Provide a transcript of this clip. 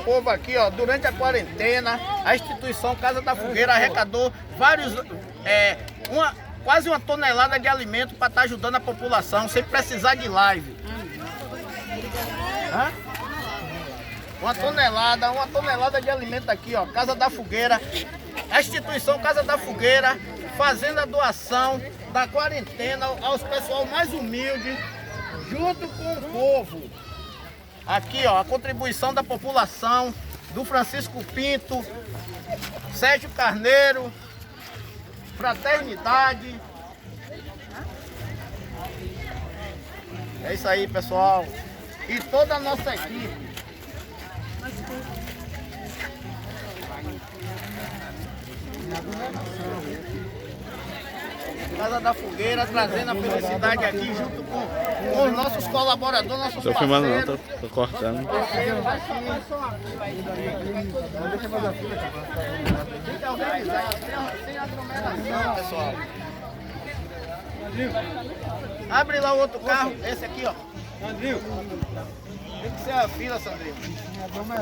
povo aqui, ó, durante a quarentena, a instituição Casa da Fogueira arrecadou quase uma tonelada de alimento para estar ajudando a população, sem precisar de live. Hã? Uma tonelada de alimento aqui, ó, Casa da Fogueira, a instituição Casa da Fogueira, fazendo a doação da quarentena aos pessoal mais humilde, junto com o povo. Aqui, ó, a contribuição da população, do Francisco Pinto, Sérgio Carneiro, Fraternidade. É isso aí, pessoal. E toda a nossa equipe. Casa da Fogueira, trazendo a felicidade aqui junto com os nossos colaboradores, nossos Tô filmando não, tô cortando. Tem que organizar, sem aglomeração, pessoal. Abre lá o outro carro, esse aqui, ó. Sandrinho. Tem que ser a fila, Sandrinho.